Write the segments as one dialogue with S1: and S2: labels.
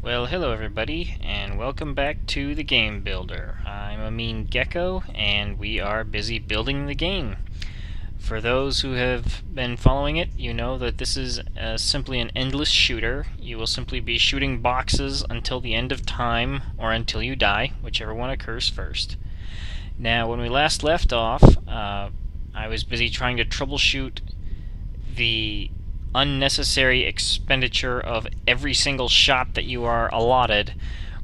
S1: Well, hello everybody, and welcome back to the Game Builder. I'm a mean gecko, and we are busy building the game. For those who have been following it, you know that this is simply an endless shooter. You will simply be shooting boxes until the end of time, or until you die, whichever one occurs first. Now, when we last left off, I was busy trying to troubleshoot the unnecessary expenditure of every single shot that you are allotted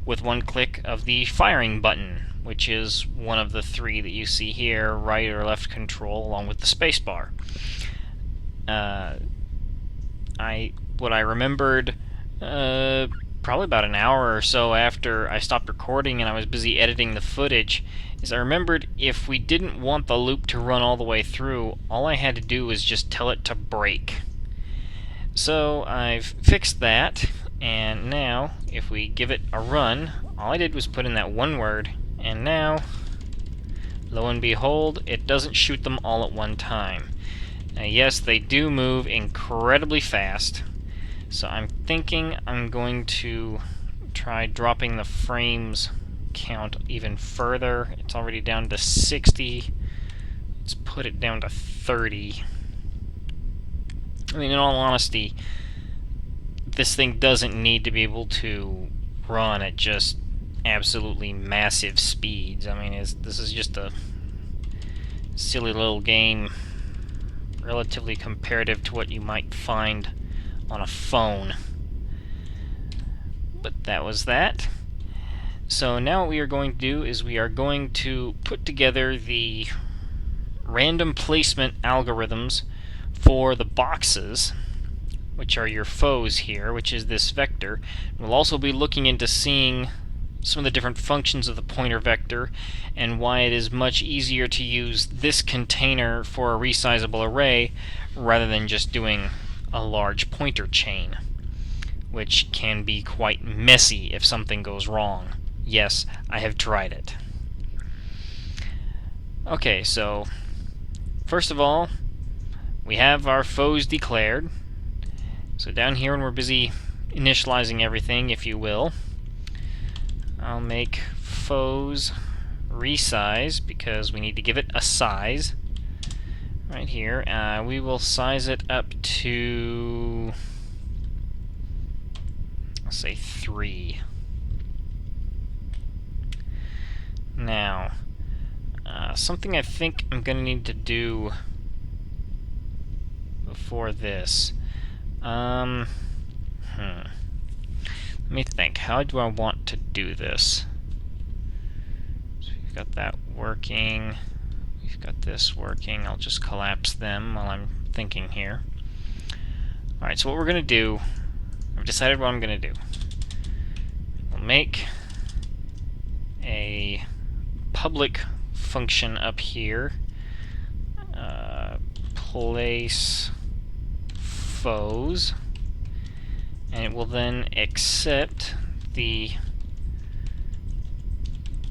S1: with one click of the firing button, which is one of the three that you see here, right or left control, along with the spacebar. What I remembered probably about an hour or so after I stopped recording and I was busy editing the footage is I remembered if we didn't want the loop to run all the way through, all I had to do was just tell it to break. So I've fixed that, and now if we give it a run, all I did was put in that one word, and now, lo and behold, it doesn't shoot them all at one time. Now yes, they do move incredibly fast, so I'm thinking I'm going to try dropping the frames count even further. It's already down to 60. Let's put it down to 30. I mean, in all honesty, this thing doesn't need to be able to run at just absolutely massive speeds. I mean, this is just a silly little game, relatively comparative to what you might find on a phone. But that was that. So now what we are going to do is we are going to put together the random placement algorithms for the boxes, which are your foes here, which is this vector. We'll also be looking into seeing some of the different functions of the pointer vector and why it is much easier to use this container for a resizable array rather than just doing a large pointer chain, which can be quite messy if something goes wrong. Yes, I have tried it. Okay, so first of all, we have our foes declared. So down here when we're busy initializing everything, if you will, I'll make foes resize because we need to give it a size. Right here, we will size it up to, let's say 3. Now, something I think I'm going to need to do before this. Let me think. How do I want to do this? So we've got that working. We've got this working. I'll just collapse them while I'm thinking here. Alright, so what we're going to do, I've decided what I'm going to do. We'll make a public function up here. Place foes, and it will then accept the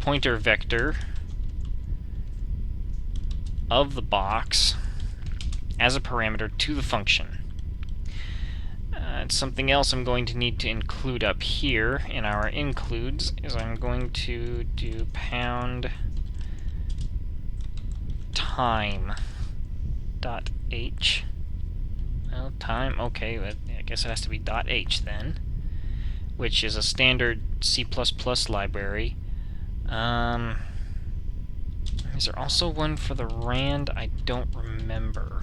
S1: pointer vector of the box as a parameter to the function. Something else I'm going to need to include up here in our includes is I'm going to do pound time dot h. Well, time, okay, I guess it has to be .h then, which is a standard C++ library. Is there also one for the rand? I don't remember.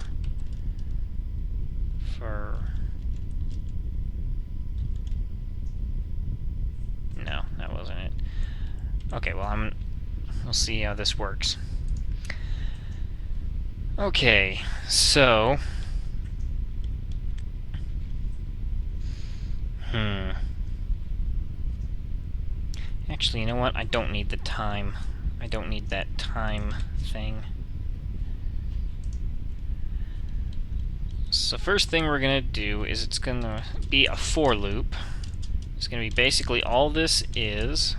S1: No, that wasn't it. Okay, well, we'll see how this works. Okay, so actually, you know what? I don't need the time. I don't need that time thing. So first thing we're going to do is it's going to be a for loop. It's going to be basically all this is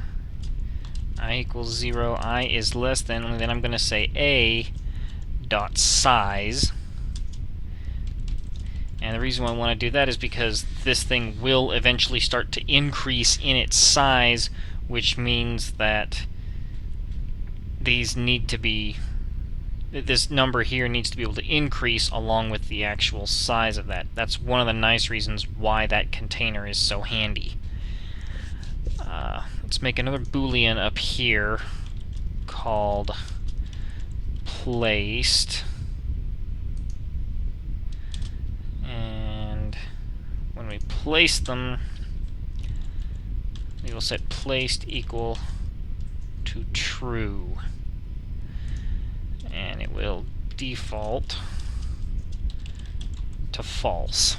S1: I equals 0, I is less than, and then I'm going to say a dot size And the reason why I want to do that is because this thing will eventually start to increase in its size, which means that these need to be, this number here needs to be able to increase along with the actual size of that. That's one of the nice reasons why that container is so handy. Let's make another Boolean up here called placed. And when we place them, we will set placed equal to true. And it will default to false.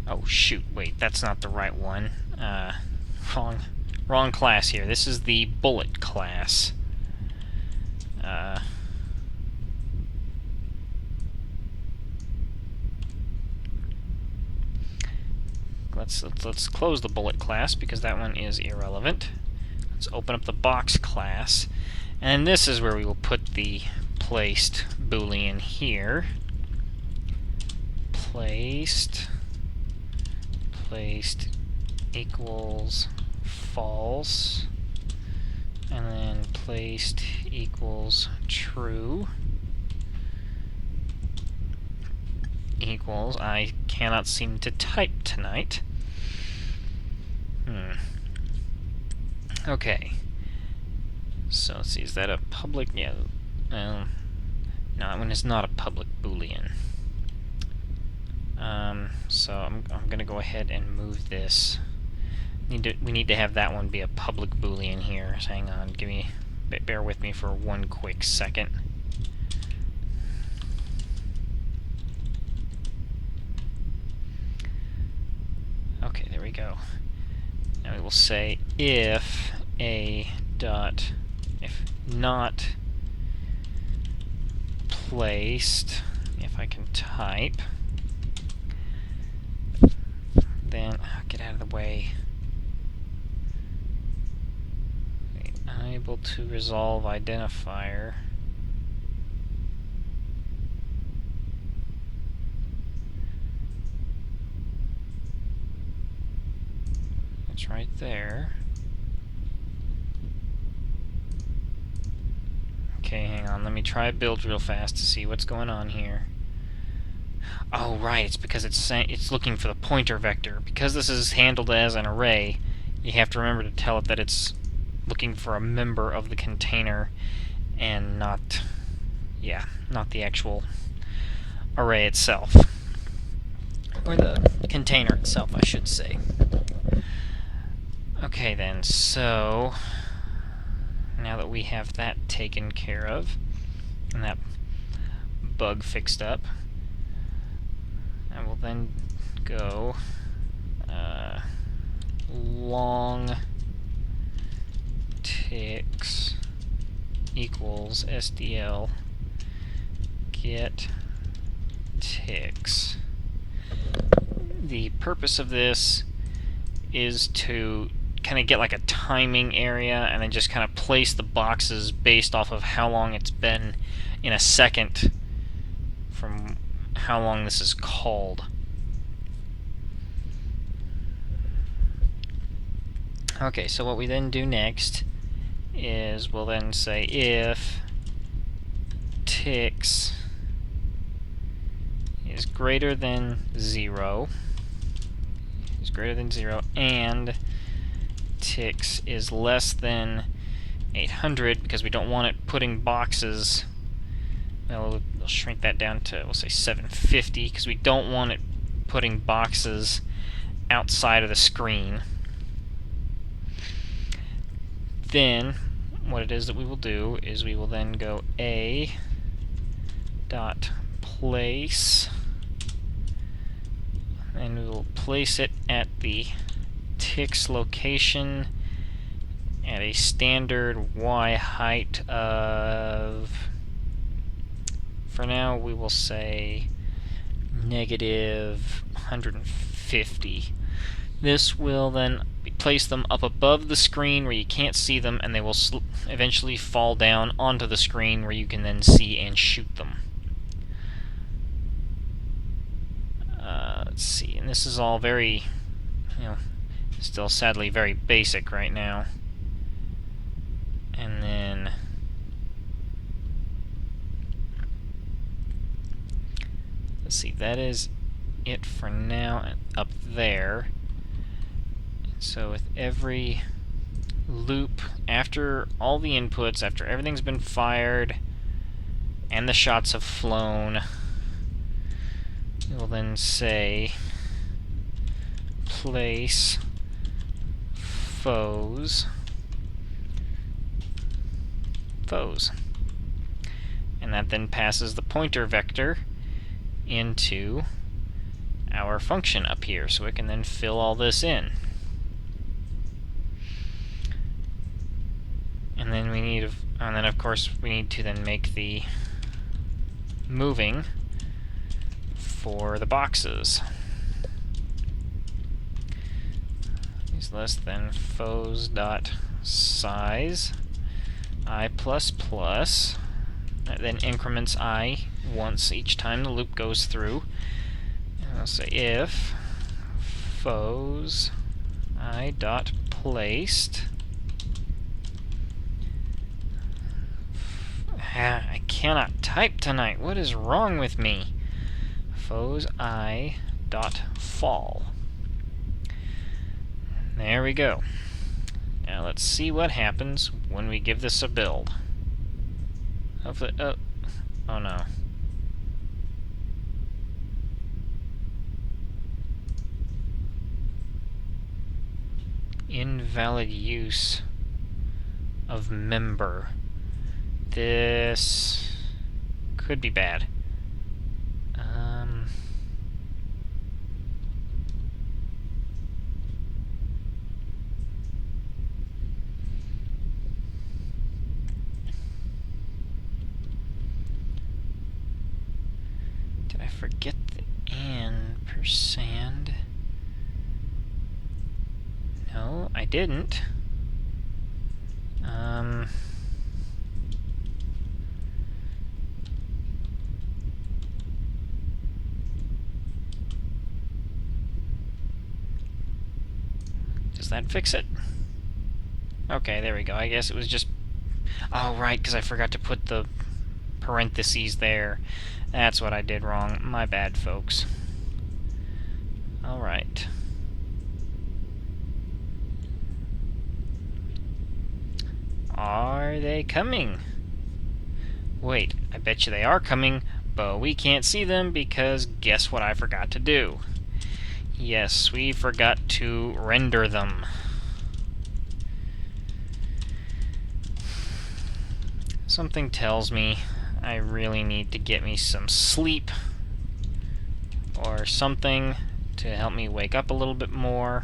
S1: Oh shoot, wait, that's not the right one. Wrong class here. This is the bullet class. Let's close the bullet class because that one is irrelevant. Let's open up the box class, and this is where we will put the placed Boolean here. Placed equals false, and then placed equals true equals, I cannot seem to type tonight. Okay. So let's see, is that a public? Yeah. No, that one is not a public Boolean. So I'm going to go ahead and move this. We need to have that one be a public Boolean here. So hang on, bear with me for one quick second. Okay, there we go. Now we will say if not placed, if I can type, then get out of the way. Unable to resolve identifier. It's right there. Okay, hang on. Let me try build real fast to see what's going on here. Oh, right. It's because it's looking for the pointer vector. Because this is handled as an array, you have to remember to tell it that it's looking for a member of the container and not the actual array itself. Or the container itself, I should say. Okay then, so now that we have that taken care of, and that bug fixed up, I will then go long ticks equals SDL get ticks. The purpose of this is to kind of get like a timing area and then just kind of place the boxes based off of how long it's been in a second from how long this is called. Okay, so what we then do next is we'll then say if ticks is greater than 0, and ticks is less than 800, because we don't want it putting boxes. Well, we'll shrink that down to, we'll say 750, because we don't want it putting boxes outside of the screen. Then what it is that we will do is we will then go a dot place, and we will place it at the ticks location at a standard Y height of, for now we will say negative 150. This will then place them up above the screen where you can't see them, and they will eventually fall down onto the screen where you can then see and shoot them. Let's see, and this is all very, still sadly very basic right now. And then let's see, that is it for now up there. So with every loop, after all the inputs, after everything's been fired and the shots have flown, we will then say place foes, and that then passes the pointer vector into our function up here, so it can then fill all this in. And then of course we need to then make the moving for the boxes. Is less than foes dot size I++. That then increments I once each time the loop goes through. And I'll say if foes I dot placed. I cannot type tonight. What is wrong with me? Foes I dot fall. There we go. Now let's see what happens when we give this a build. Hopefully, oh no. Invalid use of member. This could be bad. Did I forget the ampersand? No, I didn't. Does that fix it? Okay, there we go. I guess it was just... Oh, right, because I forgot to put the parentheses there. That's what I did wrong. My bad, folks. Alright. Are they coming? Wait, I bet you they are coming, but we can't see them because guess what I forgot to do? Yes, we forgot to render them. Something tells me I really need to get me some sleep or something to help me wake up a little bit more.